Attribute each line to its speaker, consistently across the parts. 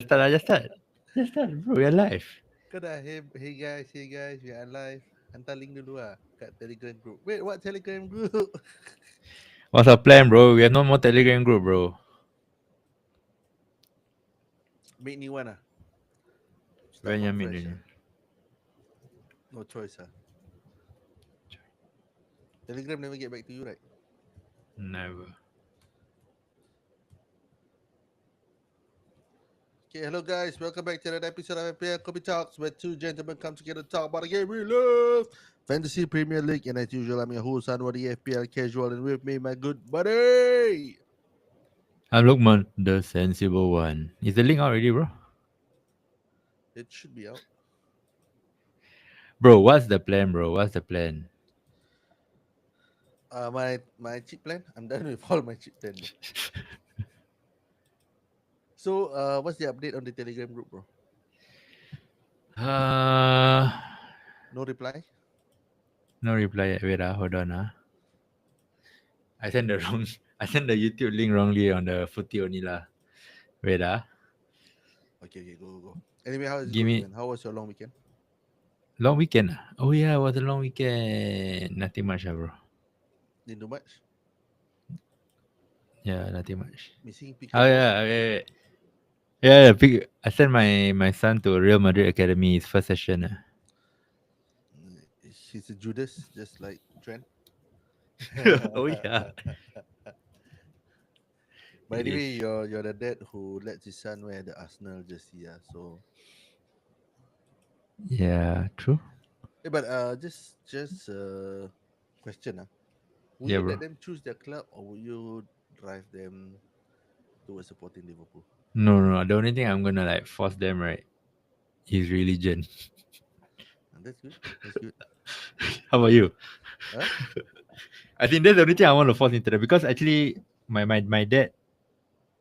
Speaker 1: Just start. Just start, bro. We're live.
Speaker 2: Kau dah hey guys, we are live. Hantar link dulu lah kat Telegram group. Wait, what Telegram group?
Speaker 1: What's our plan, bro? We have no more Telegram group, bro.
Speaker 2: Make new one ah. Start
Speaker 1: When you
Speaker 2: from
Speaker 1: meet
Speaker 2: fresh
Speaker 1: you?
Speaker 2: ah. No choice ah. Telegram never get back to you right?
Speaker 1: Never.
Speaker 2: Okay, hello guys, welcome back to another episode of FPL Coffee Talks, where two gentlemen come together to talk about a game we love, Fantasy Premier League. And as usual, I'm your host, Anwar the FPL Casual, and with me, my good buddy.
Speaker 1: I'm Lukman, the sensible one. Is the link out already, bro?
Speaker 2: It should be out.
Speaker 1: Bro, what's the plan, bro? What's the plan?
Speaker 2: My cheap plan. I'm done with all my cheap plan, bro. So, what's the update on the Telegram group, bro?
Speaker 1: Uh,
Speaker 2: No reply.
Speaker 1: no reply yet. Wait, hold on. I sent the wrong. I sent the YouTube link wrongly on the footy only lah. Wait,
Speaker 2: Okay, go. Anyway, how is it
Speaker 1: give
Speaker 2: going,
Speaker 1: me
Speaker 2: man? How was your long weekend?
Speaker 1: long weekend. Oh yeah, it was a long weekend. Nothing much, bro.
Speaker 2: Didn't do much.
Speaker 1: Yeah, nothing much.
Speaker 2: Missing
Speaker 1: Oh
Speaker 2: pickleball.
Speaker 1: yeah, okay. Yeah, I sent my son to Real Madrid Academy. His first session.
Speaker 2: He's a Judas, just like Trent.
Speaker 1: Oh yeah,
Speaker 2: But
Speaker 1: it is.
Speaker 2: anyway, you're the dad who lets his son wear the Arsenal jersey. Yeah. So,
Speaker 1: Yeah, true.
Speaker 2: but just question Will
Speaker 1: Yeah,
Speaker 2: you
Speaker 1: bro.
Speaker 2: let them choose their club, or will you drive them towards supporting Liverpool?
Speaker 1: No. The only thing I'm gonna like force them right is religion.
Speaker 2: And that's good. That's good.
Speaker 1: How about you?
Speaker 2: Huh?
Speaker 1: I think that's the only thing I want to force into them because actually my dad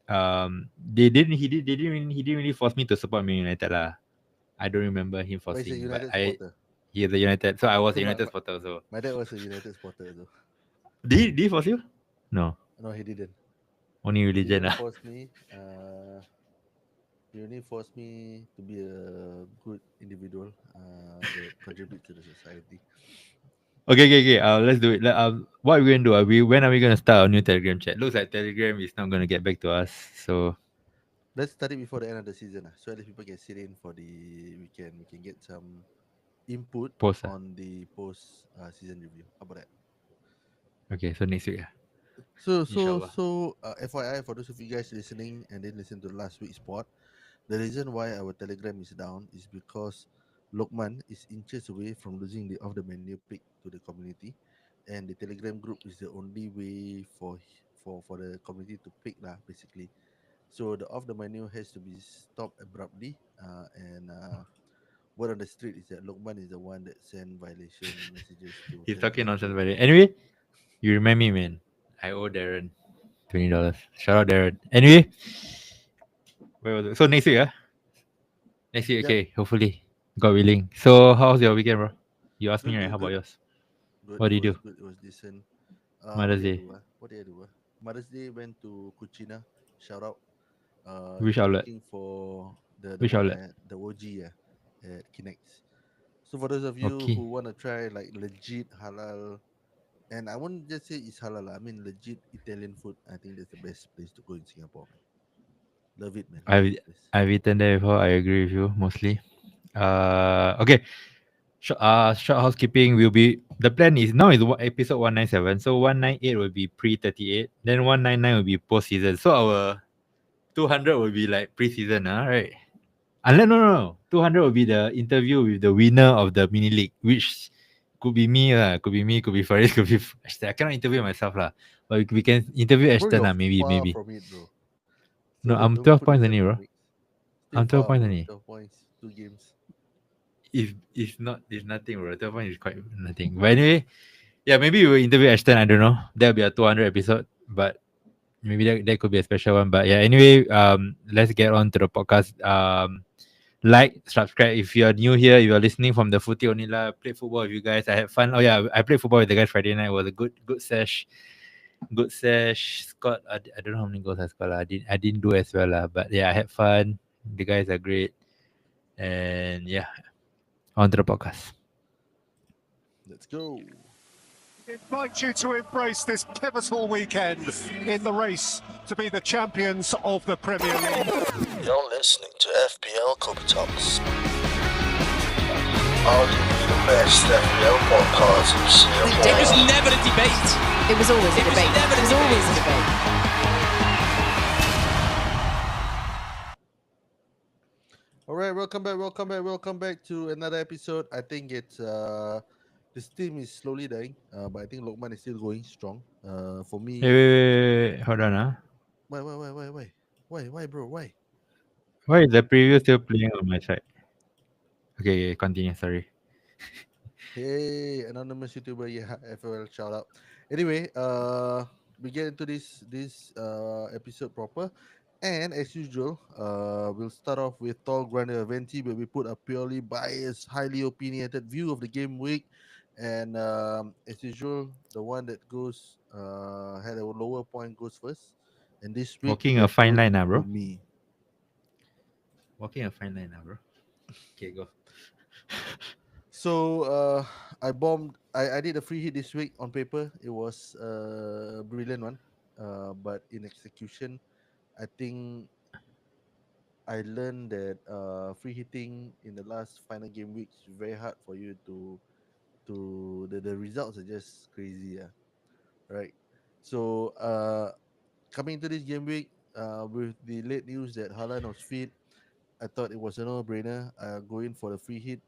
Speaker 1: he didn't really force me to support Man United lah. I don't remember him
Speaker 2: But he's a
Speaker 1: forcing, but
Speaker 2: United
Speaker 1: I
Speaker 2: supporter.
Speaker 1: he is a United, so I was a
Speaker 2: So
Speaker 1: United supporter also.
Speaker 2: my dad was a United supporter though.
Speaker 1: Did he force you? No,
Speaker 2: No, he didn't.
Speaker 1: only
Speaker 2: He
Speaker 1: religion
Speaker 2: didn't
Speaker 1: lah.
Speaker 2: force me. He only forced me to be a good individual that contribute to the society.
Speaker 1: Okay. Let's do it. What are we gonna do? When are we gonna start our new Telegram chat? Looks like Telegram is not gonna get back to us. So
Speaker 2: Let's start it before the end of the season, so at least people can sit in for the weekend. We can get some input
Speaker 1: post.
Speaker 2: on the post season review. How about that?
Speaker 1: Okay, so next week.
Speaker 2: So, so,
Speaker 1: Inshallah.
Speaker 2: so, FYI, for those of you guys listening and then listen to last week's pod, the reason why our Telegram is down is because Lokman is inches away from losing the off the menu pick to the community, and the Telegram group is the only way for the community to pick lah, basically. So the off the menu has to be stopped abruptly, and word on the street is that Lokman is the one that sent violation messages to
Speaker 1: He's talking
Speaker 2: Telegram
Speaker 1: nonsense
Speaker 2: group.
Speaker 1: about it. Anyway, you remind me, man. I owe Darren $20. Shout out Darren. Anyway, where was it? So next week, next week,
Speaker 2: Yep,
Speaker 1: okay. Hopefully, God willing. So how's your weekend, bro? You asked me,
Speaker 2: good,
Speaker 1: right?
Speaker 2: good,
Speaker 1: How about
Speaker 2: good,
Speaker 1: yours?
Speaker 2: good.
Speaker 1: What
Speaker 2: It
Speaker 1: do you
Speaker 2: was
Speaker 1: do?
Speaker 2: good. It was decent. What
Speaker 1: Mother's
Speaker 2: did I
Speaker 1: Day.
Speaker 2: do? What did I do? Mother's Day went to Cucina. Shout out.
Speaker 1: Which outlet?
Speaker 2: Looking for the
Speaker 1: Which
Speaker 2: one
Speaker 1: outlet?
Speaker 2: at the OG at Kinex. So for those of you
Speaker 1: Okay.
Speaker 2: who want to try like legit halal, and I won't just say it's halal, I mean legit Italian food. I think that's the best place to go in Singapore, man. Love it, man. Love
Speaker 1: I've
Speaker 2: this place.
Speaker 1: I've eaten there before. I agree with you mostly. Okay. Short housekeeping will be the plan is now is episode 197. So 198 will be pre 38. Then 199 will be post season. So our 200 will be like pre season, right? Unless no. 200 will be the interview with the winner of the mini league, which could be me, could be Faris, could be Ashton. I cannot interview myself, but we can interview
Speaker 2: Bro,
Speaker 1: Ashton,
Speaker 2: you're
Speaker 1: maybe,
Speaker 2: far
Speaker 1: maybe.
Speaker 2: from it, bro. So
Speaker 1: No, I'm
Speaker 2: don't
Speaker 1: 12
Speaker 2: put
Speaker 1: points
Speaker 2: yourself
Speaker 1: only,
Speaker 2: in the
Speaker 1: bro.
Speaker 2: mix. Still
Speaker 1: I'm 12
Speaker 2: far,
Speaker 1: points
Speaker 2: bro.
Speaker 1: only.
Speaker 2: 12 points, 2 games.
Speaker 1: It's not, it's nothing, bro. 12 points is quite nothing. But anyway, yeah, maybe we'll interview Ashton. I don't know. That'll be a 200 episode, but maybe that could be a special one. But yeah, anyway, let's get on to the podcast. Like, subscribe if you are new here. If you are listening from the footy only lah. Play football with you guys. I had fun. Oh yeah, I played football with the guys Friday night. It was a good sesh. Good sesh. Scott, I don't know how many goals I scored lah. I didn't do as well lah. But yeah, I had fun. The guys are great. And yeah, on to the podcast.
Speaker 2: Let's go.
Speaker 3: Invite you to embrace this pivotal weekend in the race to be the champions of the Premier League.
Speaker 2: You're listening to FPL Kobe Talks. Arguably the best FPL podcast in Singapore.
Speaker 4: It was never a debate.
Speaker 5: It was always a
Speaker 4: It was
Speaker 5: debate.
Speaker 4: never a
Speaker 5: It was
Speaker 4: debate.
Speaker 5: always a debate.
Speaker 2: All right, welcome back to another episode. I think it's this team is slowly dying, but I think Lokman is still going strong. For me,
Speaker 1: Wait. Hold on.
Speaker 2: why, bro, why?
Speaker 1: Why is the preview still playing on my side? Okay, continue. Sorry.
Speaker 2: Hey, anonymous YouTuber, yeah, FOL shout out. Anyway, we get into this episode proper, and as usual, we'll start off with Tall Grande Venti, where we put a purely biased, highly opinionated view of the game week, and as usual, the one that goes had a lower point goes first, and this week
Speaker 1: Walking a
Speaker 2: that
Speaker 1: fine
Speaker 2: goes
Speaker 1: line, bro.
Speaker 2: to me.
Speaker 1: Walking a fine line, bro. Okay, go.
Speaker 2: So I did a free hit this week on paper. It was a brilliant one. But in execution, I think I learned that free hitting in the last final game week is very hard for you to the results are just crazy, yeah. Right. So coming into this game week, with the late news that Haaland was fit, I thought it was a no-brainer. Going for the free hit.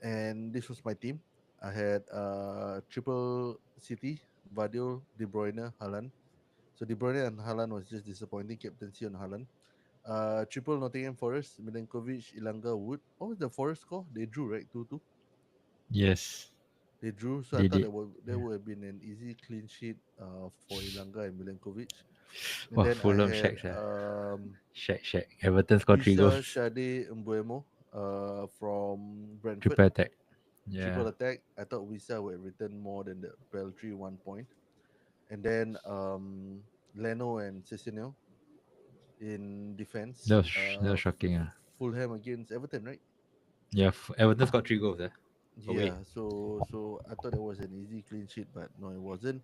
Speaker 2: And this was my team. I had triple City, Vadio, De Bruyne, Haaland. So De Bruyne and Haaland was just disappointing. Captaincy on Haaland. Triple Nottingham Forest, Milenkovic, Ilanga, Wood. What was the Forest score? They drew, right? 2-2.
Speaker 1: Yes,
Speaker 2: They drew. So I
Speaker 1: they
Speaker 2: thought
Speaker 1: did.
Speaker 2: there would have been an easy clean sheet for Ilanga and Milenkovic. And
Speaker 1: Wow,
Speaker 2: then I
Speaker 1: Fulham
Speaker 2: had
Speaker 1: shacks. Shaq. Everton scored 3
Speaker 2: Isa,
Speaker 1: goals.
Speaker 2: Shade, Mbuemo from Brentford.
Speaker 1: Triple attack.
Speaker 2: Triple
Speaker 1: Yeah.
Speaker 2: attack. I thought Wisa would have written more than the paltry 1 point. And then Leno and Cecilio in defense.
Speaker 1: That was shocking.
Speaker 2: Fulham against Everton, right?
Speaker 1: Yeah, Everton got 3 goals. Away.
Speaker 2: Yeah. So I thought it was an easy clean sheet, but no, it wasn't.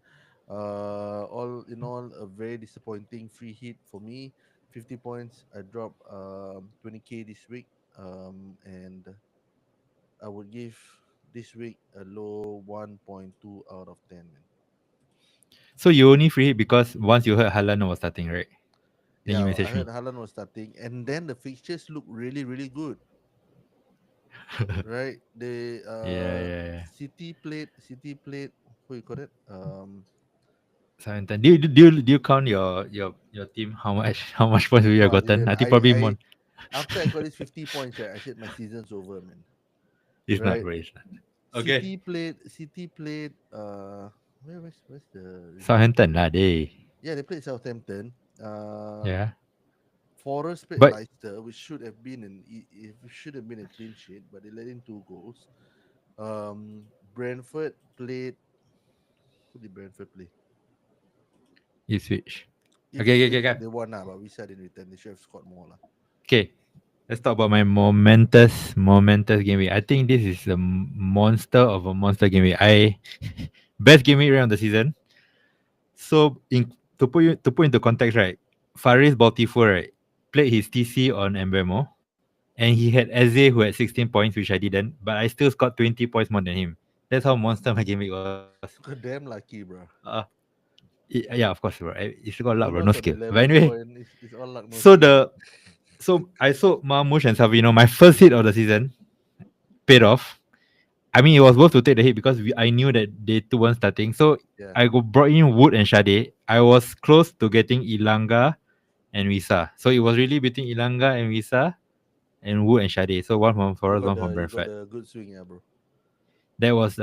Speaker 2: All in all, a very disappointing free hit for me. 50 points. I dropped 20k this week. And I would give this week a low 1.2 out of 10, man.
Speaker 1: So you only free hit because once you heard Haaland was starting, right? Then you
Speaker 2: Yeah, I
Speaker 1: message
Speaker 2: heard
Speaker 1: me.
Speaker 2: Haaland was starting, and then the fixtures look really, really good, right? They
Speaker 1: Yeah.
Speaker 2: City played. What you call it?
Speaker 1: Southampton. Do you count your team? How much points we
Speaker 2: No,
Speaker 1: have
Speaker 2: I
Speaker 1: gotten?
Speaker 2: didn't.
Speaker 1: I think probably more.
Speaker 2: After I got this 50 points, right, I said my season's over, man.
Speaker 1: It's not,
Speaker 2: Right?
Speaker 1: bro. It's not. Okay.
Speaker 2: City played. Where's the result?
Speaker 1: Southampton lah, they.
Speaker 2: Yeah, they played Southampton.
Speaker 1: Yeah.
Speaker 2: Forest played
Speaker 1: But
Speaker 2: Leicester, which should have been a clean sheet, but they let in 2 goals. Brentford played. Who did Brentford play?
Speaker 1: you switch.
Speaker 2: Ipswich.
Speaker 1: Okay.
Speaker 2: They won now, but we said in return they should have scored more lah.
Speaker 1: Okay. Let's talk about my momentous game week. I think this is a monster of a monster game week. Best game week around the season. So to put into context, right? Faris Baltifur, right, played his TC on Mbemo, and he had Eze who had 16 points, which I didn't, but I still scored 20 points more than him. That's how monster my game week was.
Speaker 2: God damn lucky, bro.
Speaker 1: Yeah, of course, bro. You still got luck, bro. No
Speaker 2: Bonus on
Speaker 1: skill.
Speaker 2: the
Speaker 1: But
Speaker 2: 11
Speaker 1: anyway,
Speaker 2: point is all luck. No
Speaker 1: so
Speaker 2: skill.
Speaker 1: so I sold Marmoush and Savino. My first hit of the season paid off. I mean, it was worth to take the hit because I knew that they two weren't starting. So
Speaker 2: Yeah.
Speaker 1: I brought in Wood and Shade. I was close to getting Ilanga and Wisa. So it was really between Ilanga and Wisa and Wood and Shade. So one from Forest, one from
Speaker 2: You got
Speaker 1: Brentford.
Speaker 2: a good swing, yeah, bro.
Speaker 1: That was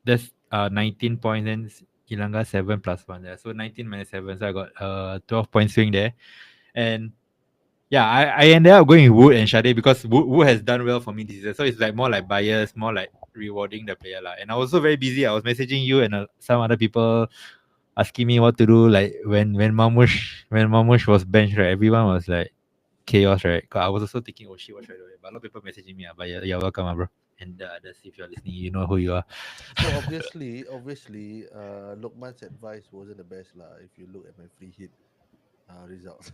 Speaker 1: that's 19 points and Ilanga 7 plus 1 there. So 19 minus 7. So I got 12 point swing there. And yeah, I ended up going with Wood and Shade because Wood has done well for me this season. So it's like more like bias, more like rewarding the player. And I was also very busy. I was messaging you and some other people asking me what to do. Like when Mamush was benched, right? Everyone was like chaos, right? 'Cause I was also thinking, oh shit, what should I do? But a lot of people messaging me, but you're welcome, bro. And the others, if you're listening, you know who you are.
Speaker 2: So obviously, Lokman's advice wasn't the best lah. If you look at my free hit results.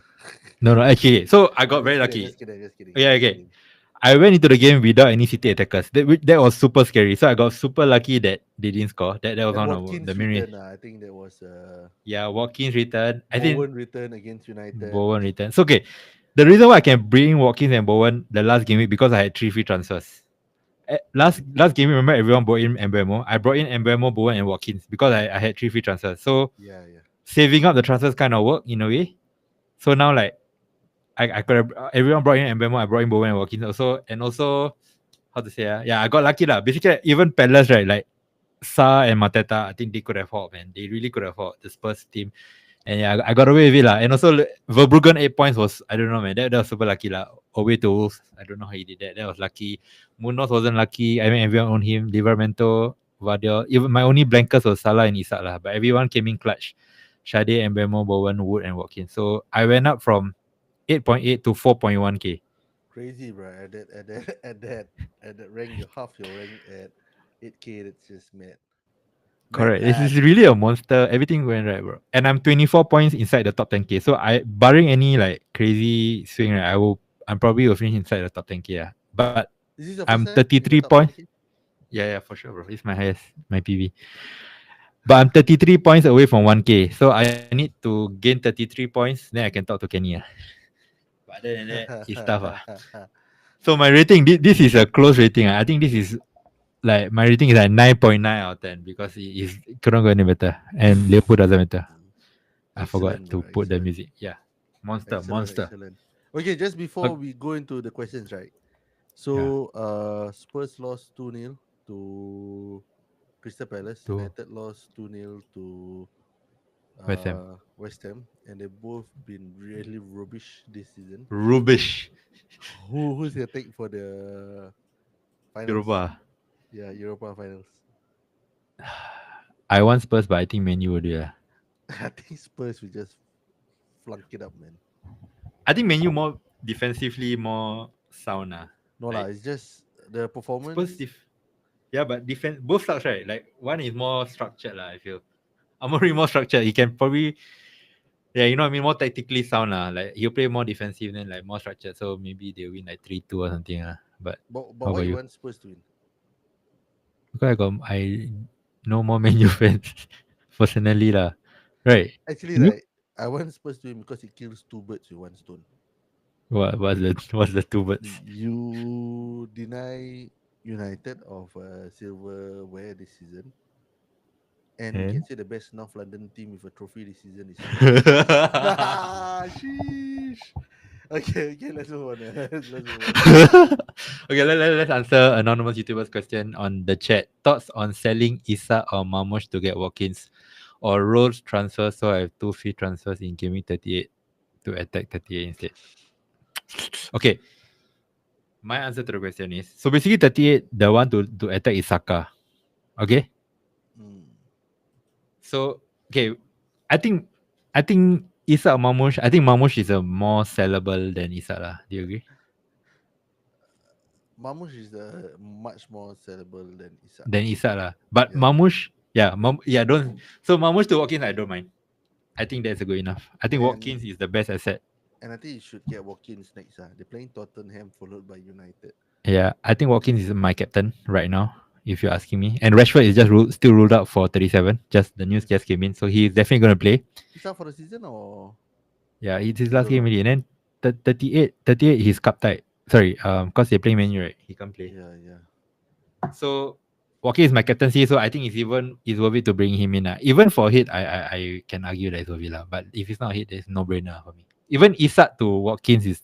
Speaker 1: No, no, actually, so I got
Speaker 2: I'm
Speaker 1: very
Speaker 2: just kidding.
Speaker 1: lucky.
Speaker 2: Just kidding. Just kidding.
Speaker 1: Yeah,
Speaker 2: Just
Speaker 1: okay.
Speaker 2: kidding.
Speaker 1: I went into the game without any city attackers. That was super scary. So I got super lucky that they didn't score. That was
Speaker 2: Then
Speaker 1: one of the
Speaker 2: Watkins
Speaker 1: main.
Speaker 2: return. I think that was
Speaker 1: Yeah, Watkins return. I think
Speaker 2: Bowen return against United.
Speaker 1: Bowen return. So okay, the reason why I can bring Watkins and Bowen the last game week because I had 3 free transfers. Last game, remember everyone brought in Mbemo. I brought in Mbemo, Bowen, and Watkins because I had 3 free transfers. So
Speaker 2: Yeah, yeah.
Speaker 1: saving up the transfers kind of worked in a way. So now like I could have everyone brought in Mbemo, I brought in Bowen and Watkins also, and also how to say yeah, I got lucky lah. Basically, even Palace right, like Sa and Mateta, I think they could have helped, man. They really could have helped the Spurs team. And yeah, I got away with it lah. And also Verbruggen 8 points was I don't know, man. That was super lucky lah. Away to Wolves. I don't know how he did that. That was lucky. Munoz wasn't lucky. I mean everyone owned him. Livramento, Vardiol. Even my only blankers was Salah and Isak lah. But everyone came in clutch. Shade, Mbemo, Bowen, Wood, and Watkins. So I went up from 8.8 to 4.1k.
Speaker 2: Crazy, bro. At that rank, you half your rank at 8K. That's just mad.
Speaker 1: Correct. This is really a monster. Everything went right, bro. And I'm 24 points inside the top 10k. So I barring any like crazy swing, right, I'm probably will finish inside the top 10k. Yeah. But
Speaker 2: Is this your
Speaker 1: I'm
Speaker 2: first time in
Speaker 1: 33
Speaker 2: the top
Speaker 1: points.
Speaker 2: 10K?
Speaker 1: Yeah, for sure, bro. It's my highest, my PV. But I'm 33 points away from 1k. So I need to gain 33 points. Then I can talk to Kenny. But other than that, it's tough. So my rating, this is a close rating. I think this is like my rating is like 9.9 out of 10 because it couldn't go any better. And Liverpool doesn't matter. I forgot
Speaker 2: Excellent,
Speaker 1: to
Speaker 2: bro.
Speaker 1: put the
Speaker 2: Excellent.
Speaker 1: music. Yeah. Monster, monster.
Speaker 2: Excellent. Okay, just before
Speaker 1: Okay.
Speaker 2: we go into the questions, right?
Speaker 1: Yeah.
Speaker 2: So, Spurs lost 2-0 to Crystal Palace.
Speaker 1: To
Speaker 2: United lost 2-0 to
Speaker 1: West Ham.
Speaker 2: West Ham, and they both been really rubbish this season.
Speaker 1: Rubbish.
Speaker 2: Who's your take for the finals?
Speaker 1: Europa.
Speaker 2: Yeah, Europa finals.
Speaker 1: I want Spurs, but I think Man U will do. Yeah.
Speaker 2: I think Spurs will just flunk it up, man.
Speaker 1: I think Man U more defensively more sound.
Speaker 2: No lah, it's just the performance.
Speaker 1: Spurs yeah, but defense both sucks, right? Like one is more structured, I feel. Amorim more structured. He can probably you know what I mean, more tactically sound. Like he'll play more defensive than like more structured. So maybe they'll win like 3-2 or something. But
Speaker 2: But
Speaker 1: how
Speaker 2: why
Speaker 1: about
Speaker 2: you
Speaker 1: you?
Speaker 2: want Spurs to win?
Speaker 1: Because I know more Man U fans personally right?
Speaker 2: Actually,
Speaker 1: You?
Speaker 2: right, I want Spurs to win because it kills two birds with one stone.
Speaker 1: What's the two words?
Speaker 2: You deny United of silverware this season, and we can
Speaker 1: And
Speaker 2: say the best North London team with a trophy this season is. Sheesh. Okay, let's move on. Let's move on.
Speaker 1: Okay, let's answer anonymous YouTuber's question on the chat. Thoughts on selling Isa or Mamosh to get Watkins, or Rose transfer so I have 2 free transfers in Gaming 38 to attack 38 instead. Okay, my answer to the question is so basically 38 the one to attack is Saka. Okay,
Speaker 2: Mm.
Speaker 1: so okay, I think Isa or Mamush. I think Mamush is a more sellable than Isa lah. Do you agree?
Speaker 2: Mamush is much more sellable than Isak.
Speaker 1: Than Isa lah. But
Speaker 2: Yeah.
Speaker 1: Mamush, don't. So Mamush to Watkins, I don't mind. I think that's good enough. I think
Speaker 2: And-
Speaker 1: Watkins is the best asset.
Speaker 2: And I think you should get Watkins next. They're playing Tottenham followed by United.
Speaker 1: Yeah, I think Watkins is my captain right now. If you're asking me, and Rashford is just still ruled out for 37. Just the news just came in, so he's definitely going to play.
Speaker 2: He's out for the season or?
Speaker 1: Yeah, it's his last
Speaker 2: Don't
Speaker 1: game
Speaker 2: know.
Speaker 1: already. And then 38, he's cup tied. Sorry, because they're playing Man U, right? He can't play.
Speaker 2: Yeah.
Speaker 1: So Watkins is my captaincy, so I think it's worth it to bring him in. Even for hit, I can argue that it's worth it. But if it's not hit, it's no brainer for me. Even Isak to Watkins is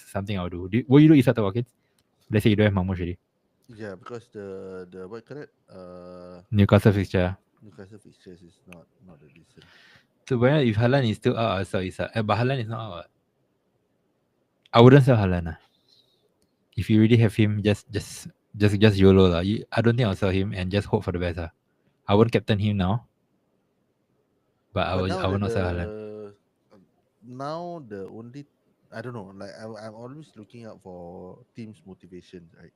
Speaker 1: something I'll do. Will you do Isak to Watkins? Let's say you don't have Mamush already.
Speaker 2: Yeah, because the what correct
Speaker 1: Newcastle fixture.
Speaker 2: Newcastle fixtures is not a decent.
Speaker 1: So if Haaland is still out, I'll sell Isak. But Haaland is not out. I wouldn't sell Haaland. If you really have him, just YOLO lah. I don't think I'll sell him and just hope for the best. I won't captain him now. But I will not sell Haaland.
Speaker 2: Now the only I don't know. Like I'm always looking out for teams' motivations, right?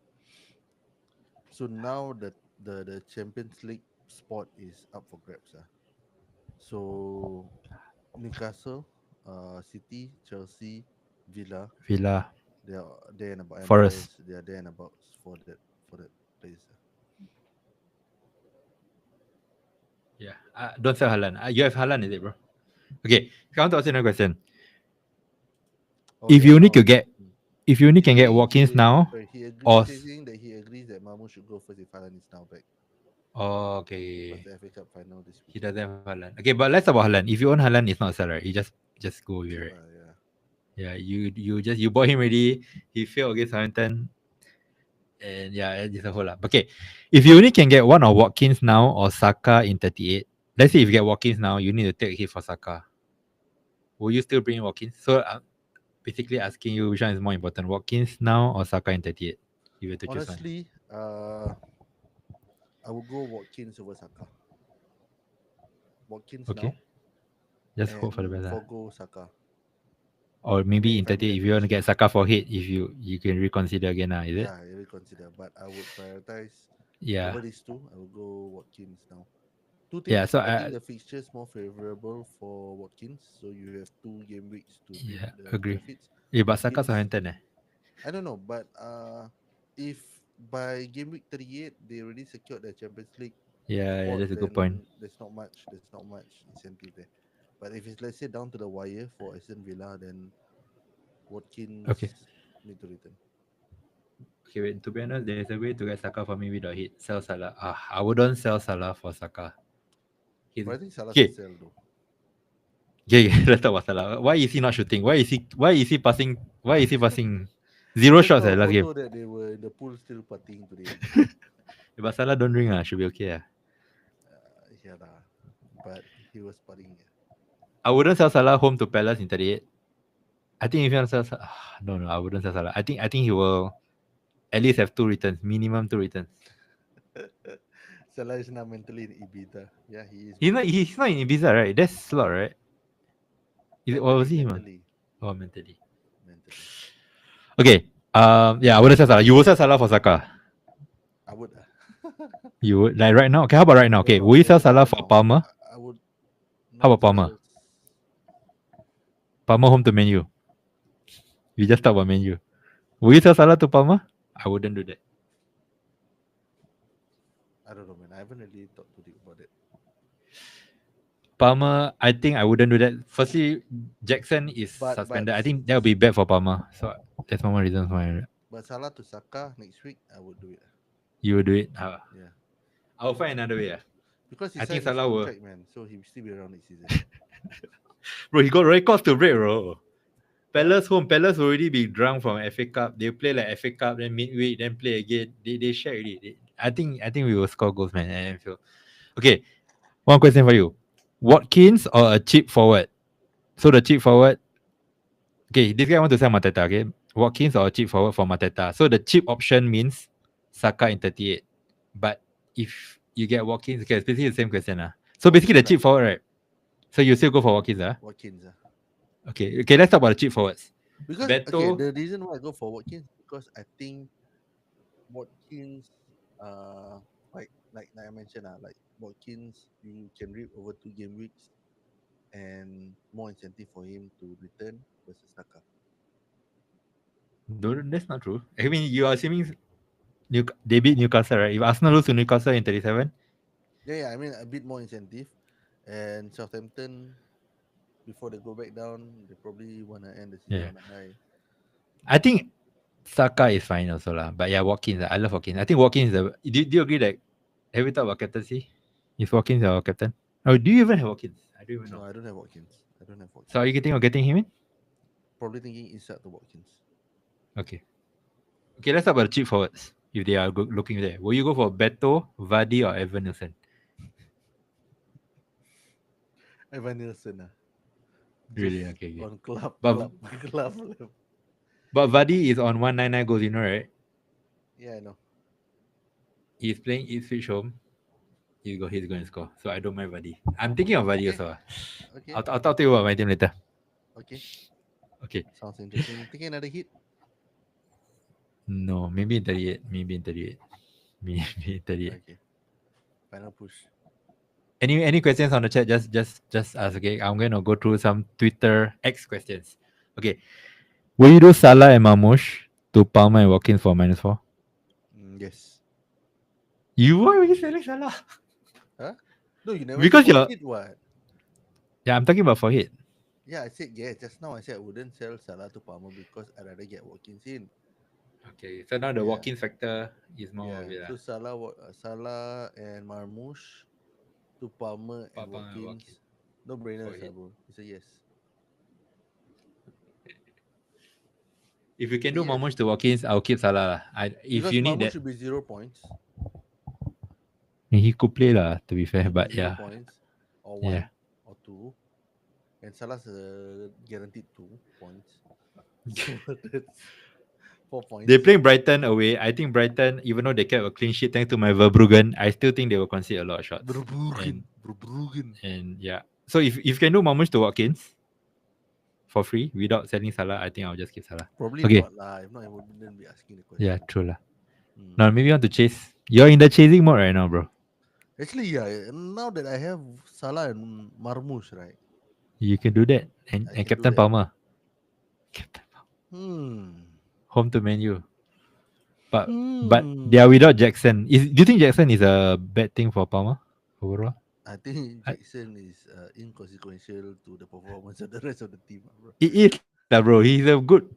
Speaker 2: So now the Champions League spot is up for grabs. So Newcastle, City, Chelsea, Villa,
Speaker 1: Villa,
Speaker 2: they are there and about, and
Speaker 1: Forest.
Speaker 2: Forest, they are there and about for that place.
Speaker 1: Yeah. Don't sell Haaland. You have Haaland, is it, bro? Okay. I want to ask you another question.
Speaker 2: Oh
Speaker 1: If
Speaker 2: yeah,
Speaker 1: you need to
Speaker 2: now
Speaker 1: get, if you need
Speaker 2: he's
Speaker 1: can get
Speaker 2: saying
Speaker 1: Watkins now,
Speaker 2: he's
Speaker 1: or
Speaker 2: saying that he agrees that Mamu should go first if Haaland is now back
Speaker 1: oh,
Speaker 2: because
Speaker 1: okay,
Speaker 2: the FA Cup final this
Speaker 1: he
Speaker 2: weekend.
Speaker 1: doesn't have Haaland. Okay, but let's talk about Haaland. If you own Haaland, it's not a sell, right? You just go with it,
Speaker 2: Keep
Speaker 1: right?
Speaker 2: yeah.
Speaker 1: Yeah, you bought him already. He failed against Southampton, and yeah, it's a whole lot. Okay, if you only can get one of Watkins now or Saka in 38, let's say if you get Watkins now, you need to take a hit for Saka. Will you still bring in Watkins? So I'm basically asking you which one is more important, Watkins now or Saka in 38? If you have to choose one.
Speaker 2: Honestly, I would go Watkins over Saka. Watkins
Speaker 1: Okay,
Speaker 2: now
Speaker 1: just hope for the
Speaker 2: and
Speaker 1: best.
Speaker 2: forgo Saka.
Speaker 1: Or
Speaker 2: I mean,
Speaker 1: maybe in
Speaker 2: if I'm
Speaker 1: 38,
Speaker 2: that
Speaker 1: if you want to
Speaker 2: rich,
Speaker 1: get Saka for hit, if you can reconsider again, is it?
Speaker 2: yeah, I will consider. But I would prioritize
Speaker 1: Yeah.
Speaker 2: over these two. I will go Watkins now. Two
Speaker 1: Yeah,
Speaker 2: things.
Speaker 1: so
Speaker 2: I think
Speaker 1: I
Speaker 2: the fixture is more favorable for Watkins, so you have 2 game weeks to reap
Speaker 1: yeah,
Speaker 2: the
Speaker 1: agree.
Speaker 2: benefits.
Speaker 1: Yeah, but Saka
Speaker 2: Watkins,
Speaker 1: Southampton
Speaker 2: I don't know, but if by game week 38 they already secured the Champions League
Speaker 1: Yeah,
Speaker 2: spot,
Speaker 1: that's a good point.
Speaker 2: then there's not much incentive there. But if it's let's say down to the wire for Aston Villa, then
Speaker 1: Okay.
Speaker 2: Watkins need to return.
Speaker 1: Okay, wait, to be honest, there's a way to get Saka for me without hit. Sell Salah. I wouldn't sell Salah for Saka. He's
Speaker 2: But I think Salah's a
Speaker 1: okay.
Speaker 2: sell though.
Speaker 1: Okay, let's talk about Salah. Why is he not shooting? Why is he passing? Why is he passing? Zero
Speaker 2: I just
Speaker 1: shots
Speaker 2: saw
Speaker 1: at
Speaker 2: a
Speaker 1: last game.
Speaker 2: photo that they were in the pool still putting today.
Speaker 1: But Salah don't drink, should be okay.
Speaker 2: Yeah, lah. But he was putting. Yeah.
Speaker 1: I wouldn't sell Salah home to Palace in 38. I think if you want to sell Salah, no, I wouldn't sell Salah. I think he will at least have two returns, minimum two returns.
Speaker 2: Salah is now mentally in Ibiza. Yeah, he is
Speaker 1: He's not
Speaker 2: mentally.
Speaker 1: he's not in Ibiza, right? That's slot, right? Is it, what
Speaker 2: Mentally,
Speaker 1: was he, man?
Speaker 2: mentally,
Speaker 1: Oh, mentally.
Speaker 2: mentally.
Speaker 1: Okay. Yeah, I wouldn't sell Salah. You will sell Salah for Saka.
Speaker 2: I would.
Speaker 1: You would like right now. Okay, how about right now?
Speaker 2: No,
Speaker 1: Okay,
Speaker 2: no,
Speaker 1: will you
Speaker 2: no,
Speaker 1: sell
Speaker 2: not
Speaker 1: Salah
Speaker 2: right
Speaker 1: for
Speaker 2: now.
Speaker 1: Palmer?
Speaker 2: I would
Speaker 1: How
Speaker 2: not
Speaker 1: about Palmer?
Speaker 2: sell.
Speaker 1: Palmer home to Menu. We just talk about Menu. Will you sell Salah to Palmer? I wouldn't do that.
Speaker 2: I don't know, man. I haven't really thought too deep about it.
Speaker 1: Palmer, I think I wouldn't do that. Firstly, Jackson is
Speaker 2: But
Speaker 1: suspended. I think that would be bad for Palmer. So that's one more reason why
Speaker 2: but Salah to Saka next week, I would do it.
Speaker 1: you would do it.
Speaker 2: Yeah,
Speaker 1: I'll find another way.
Speaker 2: because he
Speaker 1: I think
Speaker 2: signed his
Speaker 1: Salah will.
Speaker 2: contract, man. So he will still be around next season.
Speaker 1: Bro, he got records to break, bro.
Speaker 2: What?
Speaker 1: Palace home. Palace already be drunk from FA Cup. They play like FA Cup, then midweek, then play again. They share already. I think we will score goals, man. I feel. Okay, one question for you: Watkins or a cheap forward? So the cheap forward. Okay, this guy want to sell Mateta. Okay, Watkins or a cheap forward for Mateta. So the cheap option means Saka in 38. But if you get Watkins, okay, it's basically the same question. So basically the
Speaker 2: Watkins,
Speaker 1: cheap forward, right? So you still go for Watkins,
Speaker 2: Watkins.
Speaker 1: Okay, let's talk about the cheap forwards.
Speaker 2: Because okay,
Speaker 1: Beto,
Speaker 2: the reason why I go for Watkins because I think Watkins, like I mentioned, like Watkins, you can reap over 2 game weeks and more incentive for him to return versus Saka.
Speaker 1: no, that's not true. I mean, you are assuming they beat Newcastle, right? If Arsenal lose to Newcastle in 37,
Speaker 2: Yeah, I mean a bit more incentive, and Southampton before they go back down, they probably wanna end the season
Speaker 1: yeah.
Speaker 2: on a high.
Speaker 1: I think Saka is fine also lah. But yeah, Watkins, I love Watkins. I think Watkins is the. Do you agree that? Have we talked about captaincy? Is Watkins our captain? Oh, do you even have Watkins? I don't even
Speaker 2: No,
Speaker 1: know.
Speaker 2: I don't have Watkins. I don't have
Speaker 1: So are
Speaker 2: Watkins.
Speaker 1: you getting him in?
Speaker 2: Probably thinking inside to Watkins.
Speaker 1: Okay. Okay, let's talk about the cheap forwards. If they are looking there, will you go for Beto, Vardy, or Evan Nilsson?
Speaker 2: Evan Nielsen,
Speaker 1: Really?
Speaker 2: just
Speaker 1: Okay.
Speaker 2: on club
Speaker 1: But
Speaker 2: club level.
Speaker 1: but Vardy is on 199 goals, right?
Speaker 2: Yeah, I know.
Speaker 1: He's playing Ipswich home. He's going to score. So I don't mind Vardy. I'm thinking of Vardy
Speaker 2: Okay,
Speaker 1: also.
Speaker 2: okay,
Speaker 1: I'll talk to you about my team later.
Speaker 2: okay.
Speaker 1: Okay.
Speaker 2: Sounds interesting. Taking another hit.
Speaker 1: No, maybe in 38. Maybe in 38. Maybe in 38.
Speaker 2: Okay. Final push.
Speaker 1: Any questions on the chat? Just ask. Okay, I'm gonna go through some Twitter X questions. Okay, will you do Salah and Mamush to Palmer and Watkins for -4?
Speaker 2: Yes.
Speaker 1: You why are you selling Salah?
Speaker 2: Huh? No, you never say
Speaker 1: Because
Speaker 2: for
Speaker 1: you're
Speaker 2: hit what?
Speaker 1: yeah, I'm talking about for hit.
Speaker 2: Yeah, I said yes. Just now I said I wouldn't sell Salah to Palmer because I'd rather get Watkins in.
Speaker 1: Okay, so now the
Speaker 2: Yeah.
Speaker 1: Watkins factor is more of
Speaker 2: Yeah.
Speaker 1: it.
Speaker 2: So Salah and Marmoush to Palmer and
Speaker 1: Palmer and Watkins
Speaker 2: Watkins. No
Speaker 1: for
Speaker 2: brainers,
Speaker 1: hit.
Speaker 2: bro. It's a yes.
Speaker 1: If you can
Speaker 2: It's a
Speaker 1: do
Speaker 2: yes.
Speaker 1: Mamush to Watkins, I'll keep Salah lah. If
Speaker 2: Because
Speaker 1: you need
Speaker 2: Marmoush
Speaker 1: that,
Speaker 2: should be 0 points.
Speaker 1: he could play lah. To be fair,
Speaker 2: Should be
Speaker 1: but
Speaker 2: zero
Speaker 1: yeah,
Speaker 2: points or
Speaker 1: yeah.
Speaker 2: one or two. And Salah's guaranteed 2 points. So that's 4 points.
Speaker 1: They playing Brighton away. I think Brighton, even though they kept a clean sheet thanks to my Verbruggen, I still think they will concede a lot of shots.
Speaker 2: Verbruggen. Verbruggen.
Speaker 1: And yeah. So if you can do Mamush to Watkins for free without selling Salah, I think I'll just keep Salah.
Speaker 2: Probably
Speaker 1: Okay.
Speaker 2: not lah. If not, I wouldn't be asking the
Speaker 1: Yeah,
Speaker 2: question.
Speaker 1: true lah.
Speaker 2: Hmm.
Speaker 1: Now maybe you want to chase. You're in the chasing mode right now, bro.
Speaker 2: Actually, yeah. Now that I have Salah and Marmoush, right?
Speaker 1: You can do that. And,
Speaker 2: I
Speaker 1: and
Speaker 2: can do
Speaker 1: Captain
Speaker 2: that.
Speaker 1: Palmer. Captain Palmer.
Speaker 2: Hmm.
Speaker 1: Home to Man U. But they are
Speaker 2: Hmm.
Speaker 1: without Jackson. Do you think Jackson is a bad thing for Palmer overall?
Speaker 2: I think
Speaker 1: I,
Speaker 2: Jackson is inconsequential to the performance of the rest of the team, bro.
Speaker 1: it is lah, bro. He's a good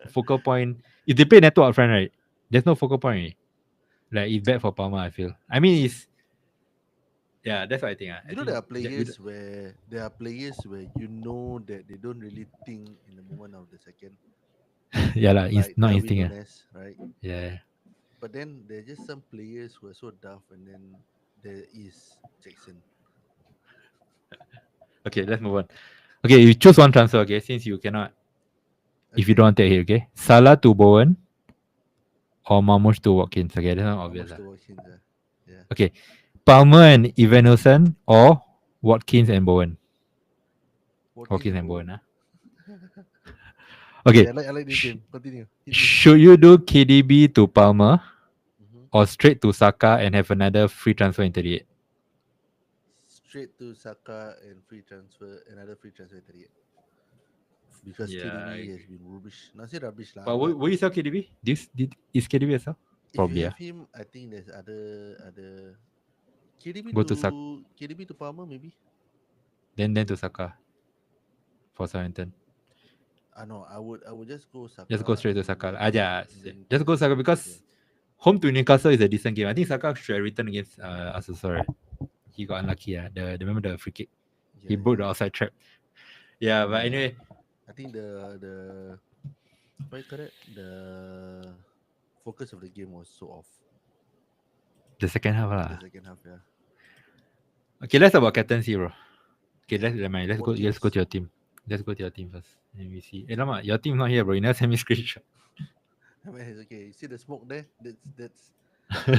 Speaker 1: focal point. If they play Neto up front, right? There's no focal point. Already. Like it's bad for Palmer. I feel. I mean, it's yeah. That's what I think. I
Speaker 2: You know,
Speaker 1: think
Speaker 2: there are players where you know that they don't really think in the moment of the second,
Speaker 1: yeah lah. It's
Speaker 2: like
Speaker 1: not
Speaker 2: Darwin
Speaker 1: instinct.
Speaker 2: Nunes, right?
Speaker 1: Yeah.
Speaker 2: But then there are just some players who are so daft, and then there is Jackson.
Speaker 1: Okay, let's move on. Okay, you choose one transfer. Okay, since you cannot, if you
Speaker 2: Okay,
Speaker 1: don't want to take it, okay. Salah to Bowen or Mamush to Watkins. Okay, that's not
Speaker 2: how
Speaker 1: obvious
Speaker 2: much
Speaker 1: lah.
Speaker 2: to watch him? Yeah,
Speaker 1: Okay, Palmer and Evanilson or Watkins and Bowen.
Speaker 2: Watkins
Speaker 1: Watkins
Speaker 2: and
Speaker 1: and Bowen.
Speaker 2: Bowen.
Speaker 1: Okay,
Speaker 2: I like this game. Continue. Hit me.
Speaker 1: should you do KDB to Palmer
Speaker 2: Mhm.
Speaker 1: or straight to Saka and have another free transfer in 38?
Speaker 2: Straight to Saka and free transfer, another free transfer 38. Because
Speaker 1: Yeah, I
Speaker 2: KDB has
Speaker 1: agree.
Speaker 2: been rubbish. Not say rubbish lah,
Speaker 1: But
Speaker 2: but
Speaker 1: will you sell KDB? Is KDB a sell?
Speaker 2: if you
Speaker 1: Probably, yeah.
Speaker 2: have him, I think there's other KDB
Speaker 1: Go to Saka,
Speaker 2: to KDB to Palmer maybe.
Speaker 1: then to Saka for Southampton.
Speaker 2: No, I would just go Saka
Speaker 1: Just go straight to
Speaker 2: and
Speaker 1: Saka.
Speaker 2: then and then
Speaker 1: Just go Saka
Speaker 2: KDB.
Speaker 1: because
Speaker 2: Yeah.
Speaker 1: home to Newcastle is a decent game. I think Saka should have returned against Arsenal. Right? He got unlucky. Remember the free kick. He
Speaker 2: Yeah,
Speaker 1: broke the
Speaker 2: yeah.
Speaker 1: outside trap. Yeah, but
Speaker 2: Yeah.
Speaker 1: anyway,
Speaker 2: I think the what you call it? The focus of the game was so off.
Speaker 1: the second half lah.
Speaker 2: The second half, yeah.
Speaker 1: Okay, let's talk about captaincy, bro. Okay,
Speaker 2: Yeah.
Speaker 1: let's go
Speaker 2: Watkins.
Speaker 1: to your team. Let's go to your team first. Let me see. Lama, your team not here, bro. You never send me screenshot.
Speaker 2: I mean, it's okay. You see the smoke there? That's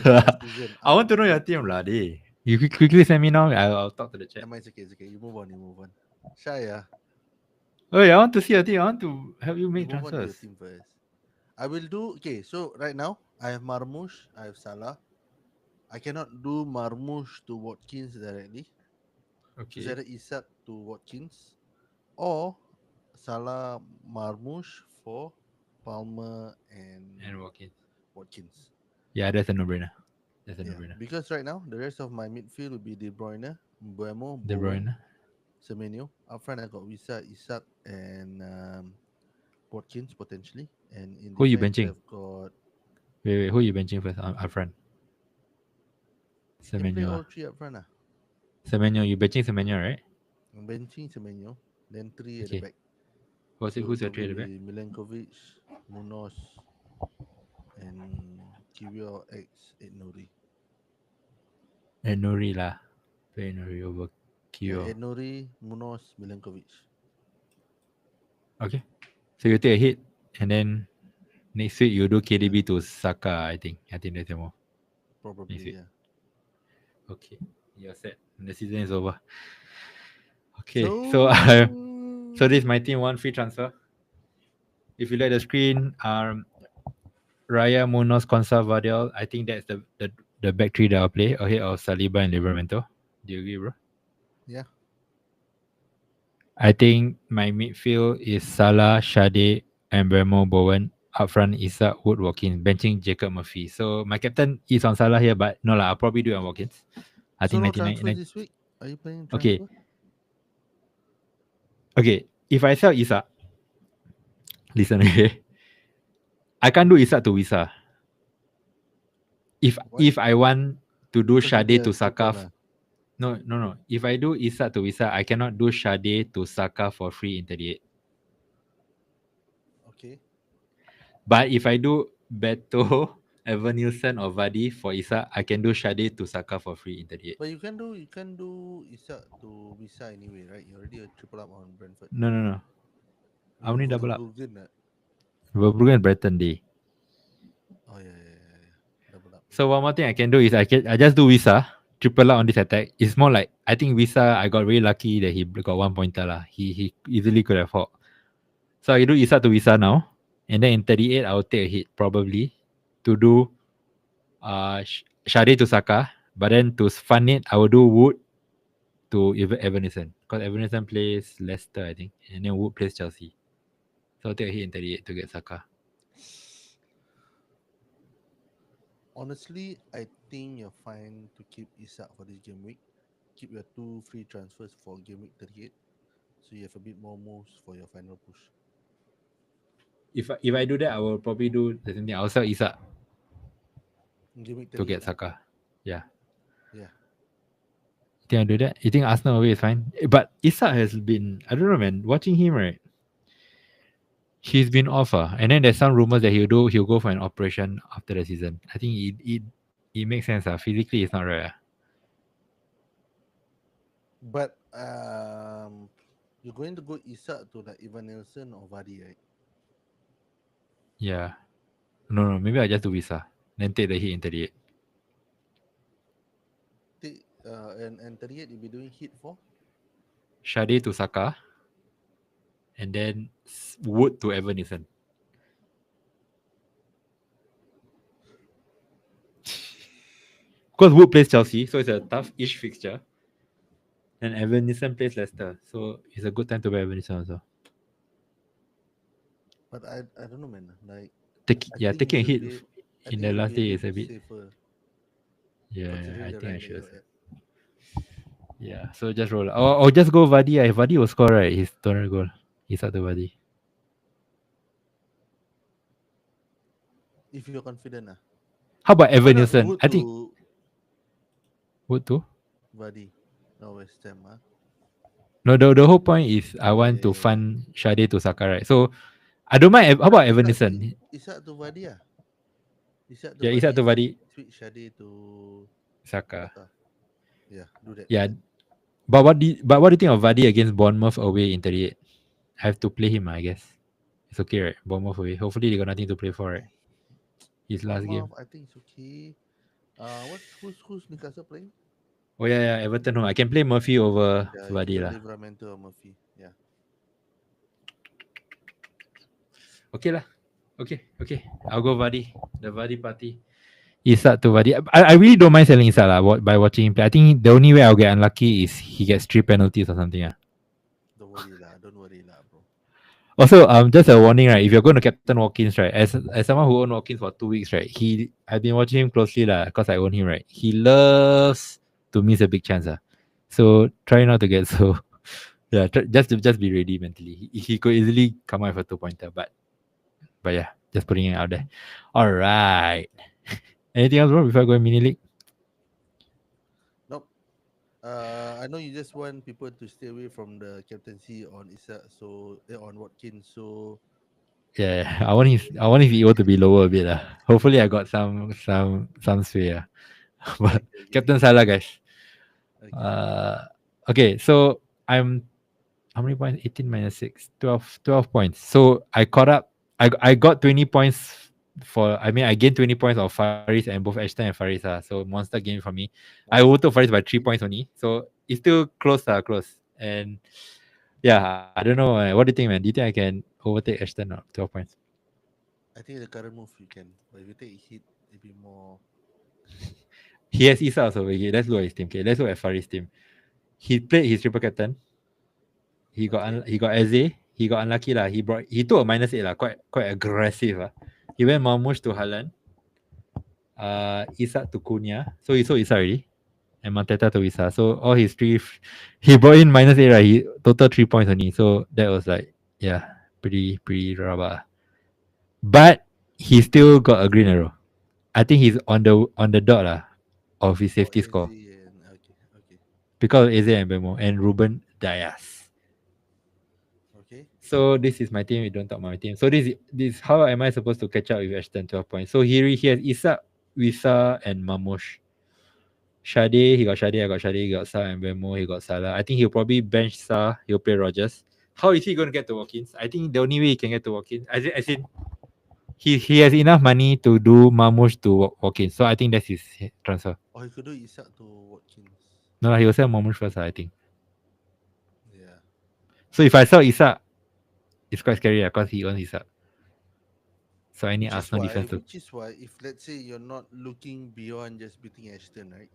Speaker 2: last season.
Speaker 1: I want to know your team, lah, dey. You quickly send me now. I'll talk to the chat.
Speaker 2: It's okay. It's okay. You move on. You move on. Shy, yeah.
Speaker 1: Oh, yeah, I want to see your team. I want to help you
Speaker 2: You
Speaker 1: make
Speaker 2: move on to your
Speaker 1: transfers.
Speaker 2: team first. I will do. Okay, so right now I have Marmoush. I have Salah. I cannot do Marmoush to Watkins directly. So it's
Speaker 1: Okay.
Speaker 2: either Isak to Watkins or Salah Marmoush for Palmer and
Speaker 1: And Watkins.
Speaker 2: Watkins.
Speaker 1: Yeah, that's a no-brainer. That's a
Speaker 2: Yeah,
Speaker 1: no-brainer.
Speaker 2: because right now the rest of my midfield will be De Bruyne, Buemo,
Speaker 1: De
Speaker 2: Bowen,
Speaker 1: Bruyne.
Speaker 2: Semenyo. Up front I got Wisa, Isak, and Watkins potentially. And in
Speaker 1: Who you
Speaker 2: defense
Speaker 1: benching?
Speaker 2: I've got.
Speaker 1: Wait. Who you benching first? Up front.
Speaker 2: Can play
Speaker 1: Semenyo.
Speaker 2: all three up front.
Speaker 1: Semenyo. You benching Semenyo, right?
Speaker 2: I'm benching Semenyo, then three at the
Speaker 1: Okay.
Speaker 2: back.
Speaker 1: Who's
Speaker 2: So
Speaker 1: your
Speaker 2: it will
Speaker 1: three at the back?
Speaker 2: be Milenkovic, Munoz, and Kiwior X Ednori.
Speaker 1: And Nuri lah. Play Nuri over
Speaker 2: Yeah,
Speaker 1: Kyo.
Speaker 2: Ednori, Munoz, Milenkovic.
Speaker 1: Okay. So you take a hit, and then next week you do KDB to Saka. I think that's the more.
Speaker 2: Probably,
Speaker 1: Next week.
Speaker 2: yeah.
Speaker 1: Okay. You're set. The season is over. Okay.
Speaker 2: So,
Speaker 1: So so this is my team one free transfer. If you look at the screen, Raya, Munoz, Consa, Vardiel, I think that's the back three that I'll play ahead of Saliba and Livramento. Do you agree, bro?
Speaker 2: Yeah.
Speaker 1: I think my midfield is Salah, Shade, and Bremo Bowen. Up front, Isak, Wood, Watkins. Benching Jacob Murphy. So my captain is on Salah here, but no lah, I'll probably do it on Watkins. I
Speaker 2: So
Speaker 1: think
Speaker 2: no
Speaker 1: 99.
Speaker 2: transfers this week. Are you playing
Speaker 1: Okay,
Speaker 2: transfer?
Speaker 1: okay. If I sell Isak, listen, okay. I can't do Isak to Wisa.
Speaker 2: Why?
Speaker 1: If I want to do
Speaker 2: Because you
Speaker 1: Shade to
Speaker 2: get
Speaker 1: Saka,
Speaker 2: coupon lah.
Speaker 1: no, no, no. If I do Isak to Wisa, I cannot do Shade to Saka for free in 38.
Speaker 2: Okay.
Speaker 1: But if I do Beto, Evan Nielsen or Vadi for Isak, I can do Shade to Saka for free in 38.
Speaker 2: But you can do Isak to Visa anyway, right? You already a triple up on Brentford.
Speaker 1: No, no, no. I only double up.
Speaker 2: Verbruggen,
Speaker 1: Verbruggen and Breton Day.
Speaker 2: oh yeah. Double up.
Speaker 1: So one more thing I can do is I just do Visa, triple up on this attack. It's more like I think Visa, I got really lucky that he got 1 pointer lah. He easily could have fought. So I do Isa to Visa now. And then in 38, I will take a hit probably to do Shade to Saka. But then to fund it, I will do Wood to Evanescent. Because Evanescent plays Leicester, I think. And then Wood plays Chelsea. So I'll take a hit in 38 to get Saka.
Speaker 2: Honestly, I think you're fine to keep Isak for this game week. Keep your 2 free transfers for game week 38. So you have a bit more moves for your final push.
Speaker 1: If I do that, I will probably do the same thing. I'll sell Isa
Speaker 2: Game week
Speaker 1: to
Speaker 2: 38
Speaker 1: get
Speaker 2: lah.
Speaker 1: Saka. Yeah.
Speaker 2: Yeah.
Speaker 1: You think I do that? You think Arsenal away is fine? But Isa has been, I don't know, man. Watching him, right? He's been off, and then there's some rumors that he'll go for an operation after the season. I think it makes sense. Physically, it's not right.
Speaker 2: But you're going to go Isak to like Ivan Nelson or Vardy, right?
Speaker 1: Yeah. No, maybe I just do Visa. Then take the hit in 38.
Speaker 2: And 38 you'll be doing hit for?
Speaker 1: Shade to Saka. And then Wood to Evan Nielsen. Because Wood plays Chelsea, so it's a tough-ish fixture. And Evan Nielsen plays Leicester, so it's a good time to buy Evan Nielsen also.
Speaker 2: But I don't know, man. Like
Speaker 1: Taking a hit in the last day is a bit.
Speaker 2: safer.
Speaker 1: Yeah,
Speaker 2: Considering
Speaker 1: I
Speaker 2: the
Speaker 1: think I
Speaker 2: rank that
Speaker 1: should.
Speaker 2: you're at.
Speaker 1: Yeah, so just roll. Or just go Vardy. Vardy will score, right? His tournament goal. He's out to Vardy.
Speaker 2: If you're confident,
Speaker 1: How about
Speaker 2: why
Speaker 1: Evan
Speaker 2: not
Speaker 1: Nielsen?
Speaker 2: Wood
Speaker 1: I think
Speaker 2: to
Speaker 1: Wood too.
Speaker 2: Vardy? No, West Ham,
Speaker 1: No, the whole point is I want to
Speaker 2: Yeah.
Speaker 1: fund Shade to Saka, right? So I don't mind. How about Evan Nielsen?
Speaker 2: Isak to Vardy, Isak to
Speaker 1: Yeah,
Speaker 2: Vardy.
Speaker 1: Isak to Vardy.
Speaker 2: Switch Shade to
Speaker 1: Saka.
Speaker 2: Saka. Yeah, do that.
Speaker 1: Yeah, but what do you think of Vardy against Bournemouth away in 38? I have to play him, I guess. It's okay, right? Bournemouth away. Hopefully they got nothing to play for, right? His last game.
Speaker 2: I think it's okay. Who's Newcastle playing?
Speaker 1: Oh yeah, Everton home. I can play Murphy over
Speaker 2: Yeah,
Speaker 1: Vardy
Speaker 2: either
Speaker 1: lah.
Speaker 2: Livramento or Murphy. Yeah.
Speaker 1: Okay lah. Okay. I'll go Vardy. The Vardy party. Isak to Vardy. I really don't mind selling Isak lah by watching him play. I think the only way I'll get unlucky is he gets 3 penalties or something.
Speaker 2: Don't worry lah, bro.
Speaker 1: Also, just a warning, right? If you're going to captain Watkins, right? As someone who owned Watkins for 2 weeks, right? I've been watching him closely lah, because I own him, right? He loves to miss a big chance. So try not to get so. Yeah, just be ready mentally. He could easily come out with a 2-pointer, but yeah, just putting it out there. All right. Anything else, bro? Before I go in mini league?
Speaker 2: Nope. I know you just want people to stay away from the captaincy on Isak, on Watkins. So
Speaker 1: Yeah, I want his EO to be lower a bit. Hopefully, I got some sway. But
Speaker 2: okay.
Speaker 1: Captain Salah, guys.
Speaker 2: Okay.
Speaker 1: Okay, so I'm how many points? 18 minus 6, 12 points. So I caught up. I got 20 points I gained 20 points of Faris and both Ashton and Faris. So monster game for me. I voted Faris by 3 points only. So it's still close. And yeah, I don't know. What do you think, man? Do you think I can overtake Ashton or 12 points.
Speaker 2: I think the current move you can, but if you take a hit, it'd be more.
Speaker 1: He has Isa also. Okay, let's look at his team. Okay, let's look at Faris' team. He played his triple captain.
Speaker 2: Okay.
Speaker 1: He got Eze. He got unlucky lah. He took a -8 lah. Quite aggressive lah. He went Marmush to Haaland. Isak to Cunha. So he sold Isak already. And Mateta to Isa. So all his three, he brought in -8. Right? He total 3 points only. So that was like, yeah, pretty rubber. But he still got a green arrow. I think he's on the dot lah of his
Speaker 2: For
Speaker 1: safety
Speaker 2: AZ
Speaker 1: score
Speaker 2: and okay,
Speaker 1: because of Eze and Bemo and Ruben Dias.
Speaker 2: okay.
Speaker 1: So this is my team. We don't talk about my team. So this how am I supposed to catch up with Ashton 12 points? So he has Isak, Wisa, and Mamush. Shade, he got Shade, I got Shade, he got Sa and Bemo, he got Salah. I think he'll probably bench Sa, he'll play Rogers. How is he going to get to Watkins? I think the only way he can get to Watkins, as in he has enough money to do Mamush to Watkins. So I think that's his transfer.
Speaker 2: Or he could do Isak to Watkins.
Speaker 1: No, lah, he will sell Mamush first, I think.
Speaker 2: Yeah.
Speaker 1: So if I sell Isak, it's quite scary because he owns Isak. So I need
Speaker 2: Which is
Speaker 1: Arsenal
Speaker 2: why,
Speaker 1: defense to.
Speaker 2: if let's say you're not looking beyond just beating Ashton, right?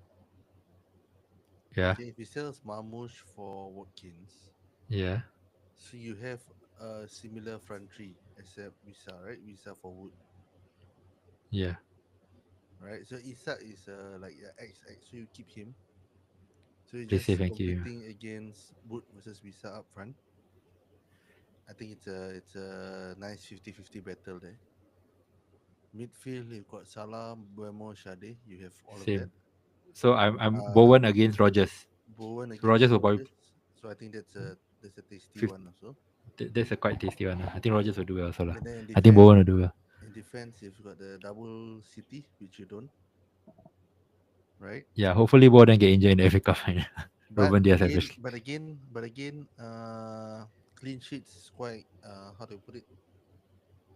Speaker 1: Yeah,
Speaker 2: Okay, if he sells Marmoush for Watkins,
Speaker 1: yeah,
Speaker 2: so you have a similar front three except Visa, right? Visa for Wood,
Speaker 1: yeah.
Speaker 2: right? So Isak is like XX, so you keep him. So you're
Speaker 1: Play safe
Speaker 2: just
Speaker 1: and keep.
Speaker 2: competing against Wood versus Visa up front. I think it's a nice 50-50 battle there. Midfield, you've got Salah, Buemo, Shade. You have all of that.
Speaker 1: Same. So I'm
Speaker 2: Uh,
Speaker 1: Bowen against Rogers.
Speaker 2: Bowen against
Speaker 1: Rogers will probably
Speaker 2: Rogers. So I think that's a tasty
Speaker 1: 50,
Speaker 2: one also.
Speaker 1: that's a quite tasty one. I think Rogers will do well also lah.
Speaker 2: And then
Speaker 1: I think Bowen will do well.
Speaker 2: in defense, you've got the double City, which you don't, right?
Speaker 1: Yeah, hopefully Bowen don't get injured in the FA Cup final.
Speaker 2: But
Speaker 1: Ruben Diaz
Speaker 2: again,
Speaker 1: especially.
Speaker 2: clean sheets is quite how to put it,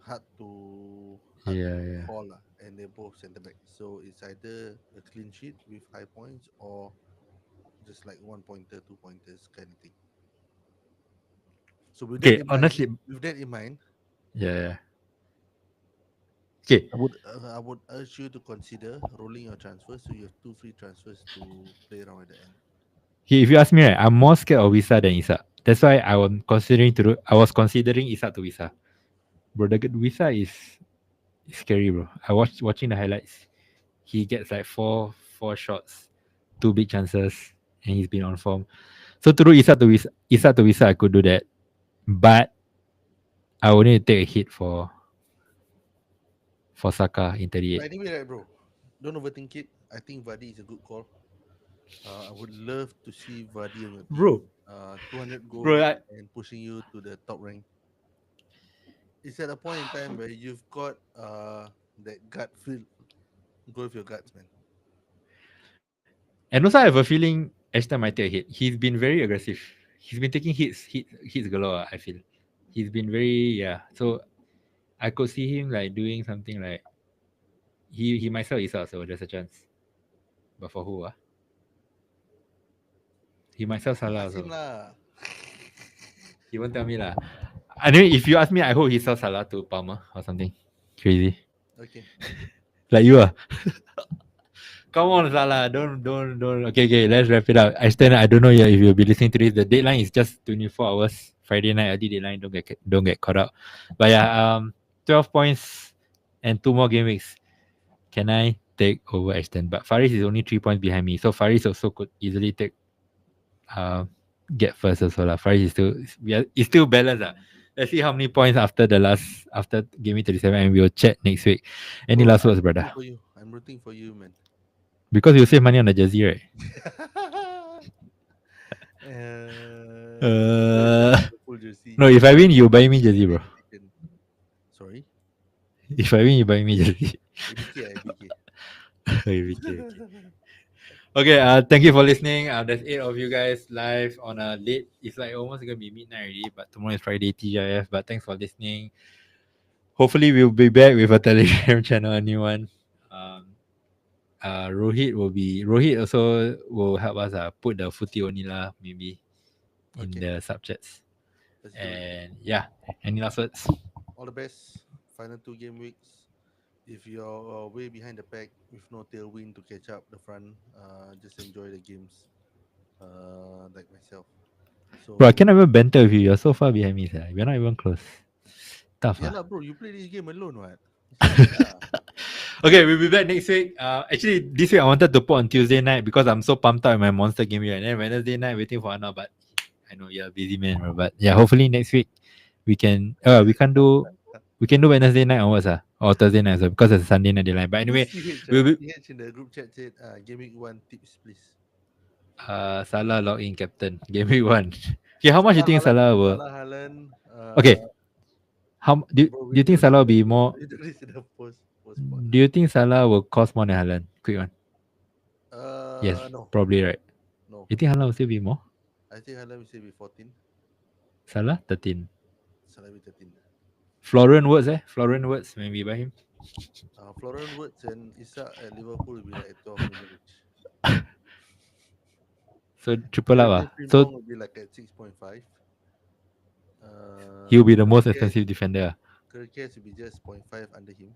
Speaker 2: hard to
Speaker 1: Yeah, yeah.
Speaker 2: call lah, and they're both centre back. So it's either a clean sheet with high points or just like 1 pointer, 2 pointers kind of thing. So
Speaker 1: Okay, honestly,
Speaker 2: with that in mind,
Speaker 1: yeah, yeah. Okay,
Speaker 2: I would urge you to consider rolling your transfers so you have two free transfers to play around at the end.
Speaker 1: if you ask me, right, I'm more scared of Visa than Isa. That's why I was considering Isa to Visa. Bro, the Visa is scary, bro. I watching the highlights. He gets like four shots, two big chances, and he's been on form. So to do Isa to Visa, I could do that, but I would need to take a hit for Saka in 38.
Speaker 2: But anyway, right, bro, don't overthink it. I think Vardy is a good call. I would love to see Vardy on your team.
Speaker 1: Bro,
Speaker 2: 200
Speaker 1: bro,
Speaker 2: goals and pushing you to the top rank. It's at a point in time where you've got that gut feel. Go with your guts, man.
Speaker 1: and also I have a feeling Ashton might take a hit. He's been very aggressive. He's been taking hits galore. I feel he's been very, yeah. So I could see him like doing something like he might sell Isa, so there's a chance. But for who? He might sell Salah
Speaker 2: Ask him
Speaker 1: also.
Speaker 2: lah.
Speaker 1: He won't tell me lah. Anyway, if you ask me, I hope he sells Salah to Palmer or something crazy.
Speaker 2: Okay.
Speaker 1: Like you are. Come on, Salah. Don't. Okay. Let's wrap it up. I don't know yet if you'll be listening to this. The deadline is just 24 hours. Friday night early deadline. Don't get caught up. But yeah, 12 points and 2 more game weeks. Can I take over Ashton? But Faris is only 3 points behind me. So Faris also could easily take get first also lah. Faris is still balanced lah. Let's see how many points after game week 37, and we'll chat next week. Any
Speaker 2: Bro,
Speaker 1: last words, brother?
Speaker 2: I'm rooting for you, man.
Speaker 1: Because you save money on the jersey, right?
Speaker 2: Full jersey.
Speaker 1: No, if I win, you buy me jersey, bro.
Speaker 2: Sorry?
Speaker 1: If I win, you buy me jersey.
Speaker 2: ABK.
Speaker 1: Okay. Okay, thank you for listening. There's 8 of you guys live on a late. It's like almost gonna be midnight already, but tomorrow is Friday TGIF. But thanks for listening. Hopefully, we'll be back with a Telegram channel, a new one. Rohit also will help us put the footy only lah, maybe in
Speaker 2: Okay.
Speaker 1: the subchats.
Speaker 2: Let's do it.
Speaker 1: And yeah, any last words?
Speaker 2: All the best. Final 2 game weeks. If you're way behind the pack with no tailwind to catch up the front, just enjoy the games. Like myself. So
Speaker 1: Bro, I cannot even banter with you. You're so far behind me, sir. We're not even close. Tough,
Speaker 2: yeah
Speaker 1: ah.
Speaker 2: lah, bro. You play this game alone, what? Serious lah.
Speaker 1: Okay, we'll be back next week. Actually, this week I wanted to put on Tuesday night because I'm so pumped up with my monster game here. And then Wednesday night waiting for Anna, but I know you're a busy man, bro. But yeah, hopefully next week we can. We can do Wednesday night onwards, or Thursday night, so because it's a Sunday night deadline. But anyway, we'll be.
Speaker 2: CH in the group chat said, Game Week 1 tips, please.
Speaker 1: Salah log in captain. Game week 1. Okay, how much do you think Salah will?
Speaker 2: Salah Haaland.
Speaker 1: Okay. Do
Speaker 2: bro,
Speaker 1: you think Salah will be more?
Speaker 2: we do this in the post spot.
Speaker 1: Do you think Salah will cost more than Haaland? Quick one. Yes,
Speaker 2: No.
Speaker 1: probably right.
Speaker 2: No.
Speaker 1: You think Haaland will still be more?
Speaker 2: I think Haaland will say be 14.
Speaker 1: Salah 13.
Speaker 2: Salah be 13.
Speaker 1: Florian Wirtz maybe by him.
Speaker 2: Florian Wirtz and Isak at Liverpool will be like 12 million each.
Speaker 1: So triple up.
Speaker 2: Frimpong
Speaker 1: So
Speaker 2: will be like at 6.5.
Speaker 1: he'll be the most
Speaker 2: Kirkes-
Speaker 1: expensive defender.
Speaker 2: Kirkes will be just 0.5 under him.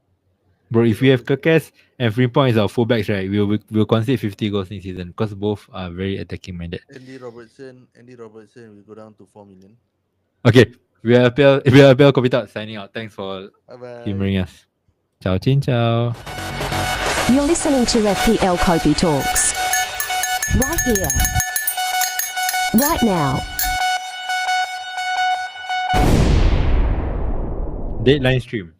Speaker 1: Bro, if we have Kirkes and Frimpong as our fullbacks, right, we'll concede 50 goals this season because both are very attacking minded.
Speaker 2: Andy Robertson will go down to 4 million.
Speaker 1: Okay, we are Abel Kopitar signing out. Thanks for
Speaker 2: Bye-bye.
Speaker 1: humoring us. Ciao, chin ciao.
Speaker 4: You're listening to FPL Kopi Talks. Right here. Right now.
Speaker 1: Deadline stream.